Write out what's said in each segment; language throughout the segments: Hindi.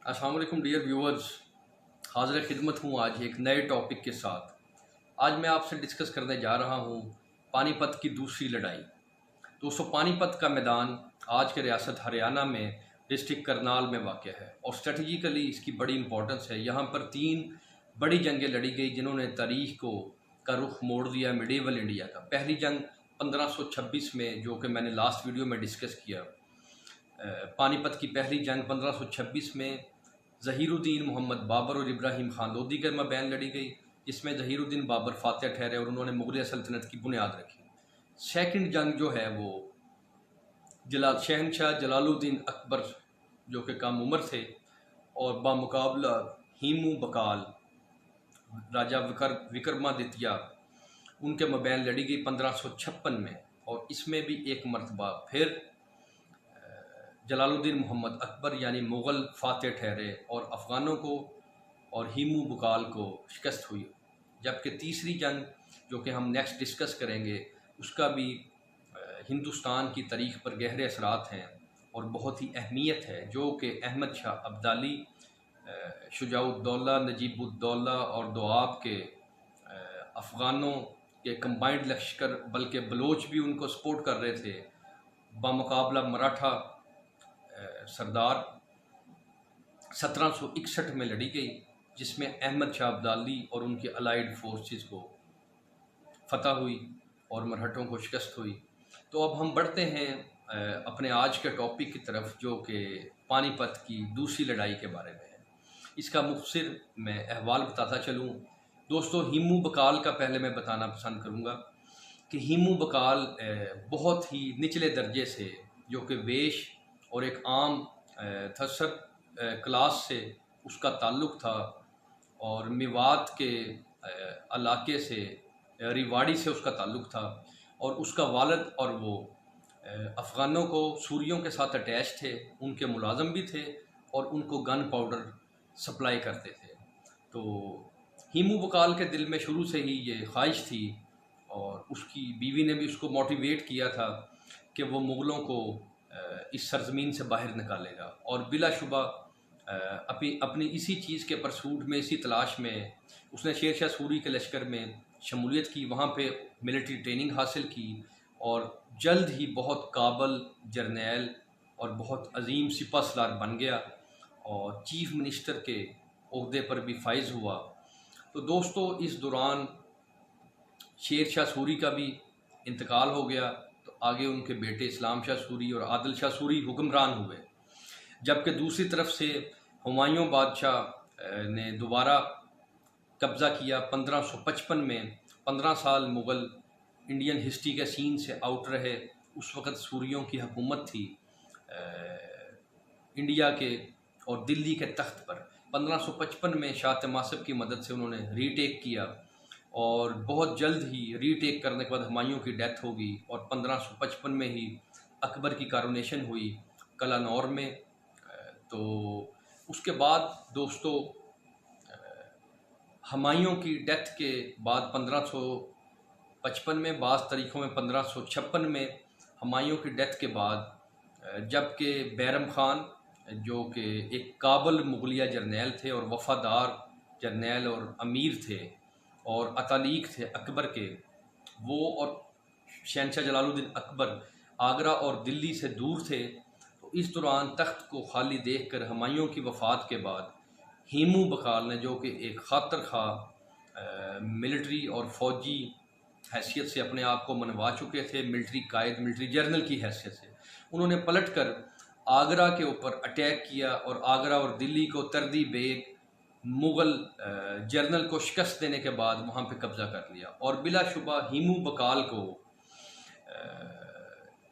अस्सलाम वालेकुम डियर व्यूअर्स। हाज़िर खिदमत हूँ आज एक नए टॉपिक के साथ। आज मैं आपसे डिस्कस करने जा रहा हूँ पानीपत की दूसरी लड़ाई। दोस्तों, पानीपत का मैदान आज के रियासत हरियाणा में डिस्ट्रिक्ट करनाल में वाक़ है और स्ट्रेटजिकली इसकी बड़ी इंपॉर्टेंस है। यहाँ पर 3 बड़ी जंगें लड़ी गई जिन्होंने तारीख़ को का रुख मोड़ दिया मिडीवल इंडिया का। पहली जंग 1526 में, जो कि मैंने लास्ट वीडियो में डिस्कस किया। पानीपत की पहली जंग 1526 में ज़हीरुद्दीन मोहम्मद बाबर और इब्राहिम खान लोदी के मबैन लड़ी गई, जिसमें ज़हीरुद्दीन बाबर फातह ठहरे और उन्होंने मुग़ल सल्तनत की बुनियाद रखी। सेकंड जंग जो है वो शहनशाह जलालुद्दीन अकबर, जो कि कम उम्र थे, और बामुकाबला हीमू बकाल राजा विक्रमादित्य, उनके मबैन लड़ी गई 1556 में। और इसमें भी एक मरतबा फिर जलालुद्दीन मोहम्मद अकबर यानी मुग़ल फातह ठहरे और अफ़गानों को और हीमू बकाल को शिकस्त हुई। जबकि तीसरी जंग, जो कि हम नेक्स्ट डिस्कस करेंगे, उसका भी हिंदुस्तान की तारीख़ पर गहरे असरात हैं और बहुत ही अहमियत है, जो कि अहमद शाह अब्दाली, शुजाउद्दौला, नजीबुद्दौला और दोआब के अफ़गानों के कंबाइंड लश्कर, बल्कि बलोच भी उनको सपोर्ट कर रहे थे, बामुकाबला मराठा सरदार 1761 में लड़ी गई, जिसमें अहमद शाह अब्दाली और उनके अलाइड फोर्सेस को फतह हुई और मरहटों को शिकस्त हुई। तो अब हम बढ़ते हैं अपने आज के टॉपिक की तरफ, जो कि पानीपत की दूसरी लड़ाई के बारे में है। इसका मुख्तसर मैं अहवाल बताता चलूँ। दोस्तों, हीमू बकाल का पहले मैं बताना पसंद करूँगा कि हीमू बकाल बहुत ही निचले दर्जे से, जो कि वेश और एक आम थसर क्लास से उसका ताल्लुक़ था, और मेवात के इलाके से, रेवाड़ी से उसका ताल्लुक़ था, और उसका वालिद और वो अफ़गानों को सूरियों के साथ अटैच थे, उनके मुलाज़म भी थे और उनको गन पाउडर सप्लाई करते थे। तो हीमू बकाल के दिल में शुरू से ही ये ख्वाहिश थी, और उसकी बीवी ने भी उसको मोटिवेट किया था कि वो मुग़लों को इस सरज़मीन से बाहर निकालेगा। और बिलाशुबा अपनी इसी चीज़ के परसूट में, इसी तलाश में उसने शेर शाह सूरी के लश्कर में शमूलियत की, वहाँ पे मिलिट्री ट्रेनिंग हासिल की, और जल्द ही बहुत काबल जर्नैल और बहुत अजीम सिपहसालार बन गया और चीफ़ मिनिस्टर के ओहदे पर भी फाइज हुआ। तो दोस्तों, इस दौरान शेर शाह सूरी का भी इंतकाल हो गया, तो आगे उनके बेटे इस्लाम शाह सूरी और आदिल शाह सूरी हुक्मरान हुए। जबकि दूसरी तरफ से हुमायूं बादशाह ने दोबारा कब्ज़ा किया 1555 में। 15 साल मुग़ल इंडियन हिस्ट्री के सीन से आउट रहे। उस वक़्त सूरियों की हुकूमत थी इंडिया के और दिल्ली के तख्त पर। 1555 में शाह तमासिब की मदद से उन्होंने रीटेक किया, और बहुत जल्द ही रीटेक करने के बाद हुमायूं की डेथ होगी, और 1555 में ही अकबर की कारोनेशन हुई कलानौर में। तो उसके बाद दोस्तों, हुमायूं की डेथ के बाद 1555 में, बाज़ तारीख़ों में 1556 में, हुमायूं की डेथ के बाद जबकि बैरम ख़ान, जो कि एक काबिल मुग़लिया जर्नैल थे और वफ़ादार जर्नैल और अमीर थे और अतालीक थे अकबर के, वो और शहनशाह जलालुद्दीन अकबर आगरा और दिल्ली से दूर थे। तो इस दौरान तख्त को खाली देखकर हुमायूं की वफ़ात के बाद हीमू बकाल ने, जो कि एक खातर खा मिलिट्री और फ़ौजी हैसियत से अपने आप को मनवा चुके थे, मिलिट्री कायद, मिलिट्री जर्नल की हैसियत से, उन्होंने पलट कर आगरा के ऊपर अटैक किया और आगरा और दिल्ली को तरदी बेग मुग़ल जर्नल को शिकस्त देने के बाद वहाँ पे कब्ज़ा कर लिया। और बिलाशुबा हीमू बकाल को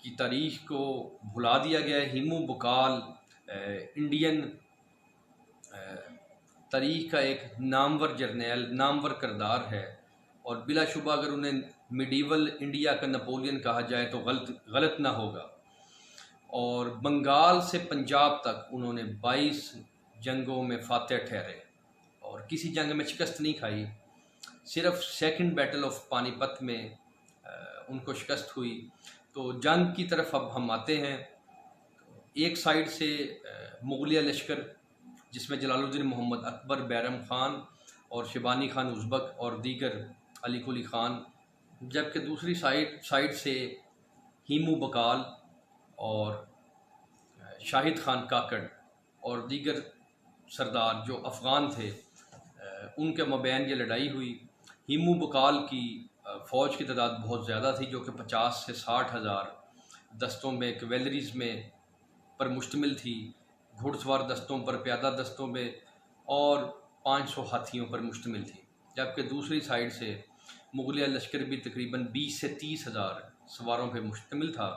की तारीख़ को भुला दिया गया है। हीमू बकाल इंडियन तारीख़ का एक नामवर जर्नैल, नामवर किरदार है, और बिलाशुबा अगर उन्हें मिडीवल इंडिया का नेपोलियन कहा जाए तो गलत ना होगा। और बंगाल से पंजाब तक उन्होंने 22 जंगों में फातह ठहरे और किसी जंग में शिकस्त नहीं खाई। सिर्फ सेकंड बैटल ऑफ पानीपत में उनको शिकस्त हुई। तो जंग की तरफ अब हम आते हैं। एक साइड से मुग़लिया लश्कर जिसमें जलालुद्दीन मोहम्मद अकबर, बैरम ख़ान और शिबानी खान उज़्बक और दीगर अली कुली ख़ान, जबकि दूसरी साइड से हीमू बकाल और शाहिद खान काकड़ और दीगर सरदार जो अफ़गान थे उनके मबैन ये लड़ाई हुई। हीमू बकाल की फ़ौज की तादाद बहुत ज़्यादा थी, जो कि 50 से 60 हज़ार दस्तों में, कैवेलरीज़ में पर मुश्तमिल थी, घुड़सवार दस्तों पर, प्यादा दस्तों में और 500 हाथियों पर मुश्तमिल थी। जबकि दूसरी साइड से मुगलिया लश्कर भी तकरीबन 20 से 30 हज़ार सवारों पर मुश्तमिल था।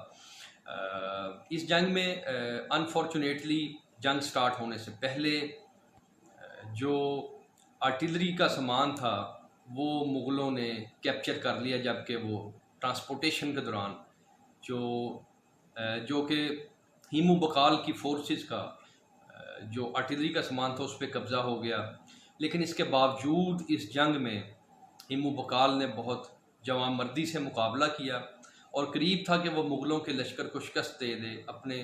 इस जंग में अनफॉर्चुनेटली जंग स्टार्ट होने से पहले जो आर्टिलरी का सामान था वो मुग़लों ने कैप्चर कर लिया, जबकि वो ट्रांसपोर्टेशन के दौरान जो कि हीमू बकाल की फोर्सेस का जो आर्टिलरी का सामान था उस पर कब्ज़ा हो गया। लेकिन इसके बावजूद इस जंग में हीमू बकाल ने बहुत जवानमर्दी से मुकाबला किया और करीब था कि वो मुग़लों के लश्कर को शिकस्त दे दे। अपने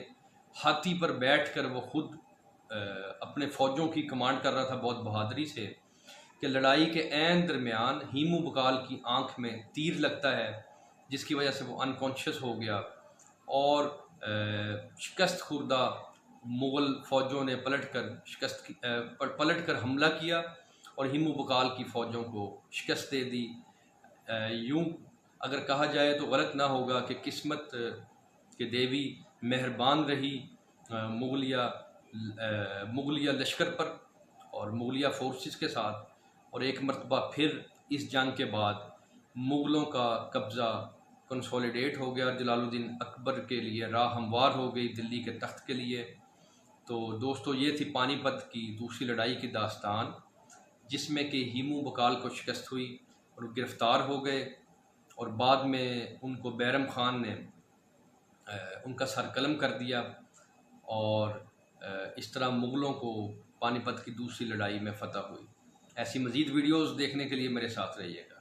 हाथी पर बैठ कर वो खुद अपने फ़ौजों की कमांड कर रहा था बहुत बहादुरी से, कि लड़ाई के ऐन दरमियान हीमू बकाल की आंख में तीर लगता है, जिसकी वजह से वो अनकॉन्शियस हो गया और शिकस्त खुर्दा मुग़ल फ़ौजों ने पलट कर हमला किया और हीमू बकाल की फ़ौजों को शिकस्त दे दी। यूँ अगर कहा जाए तो गलत ना होगा कि किस्मत के देवी मेहरबान रही मुग़लिया लश्कर पर और मुग़लिया फोर्सेस के साथ, और एक मरतबा फिर इस जंग के बाद मुग़लों का कब्ज़ा कंसोलिडेट हो गया। जलालुद्दीन अकबर के लिए राह हमवार हो गई दिल्ली के तख्त के लिए। तो दोस्तों, ये थी पानीपत की दूसरी लड़ाई की दास्तान, जिसमें कि हीमू बकाल को शिकस्त हुई और गिरफ़्तार हो गए और बाद में उनको बैरम ख़ान ने उनका सर कलम कर दिया और इस तरह मुग़लों को पानीपत की दूसरी लड़ाई में फ़तह हुई। ऐसी मज़ीद वीडियोज़ देखने के लिए मेरे साथ रहिएगा।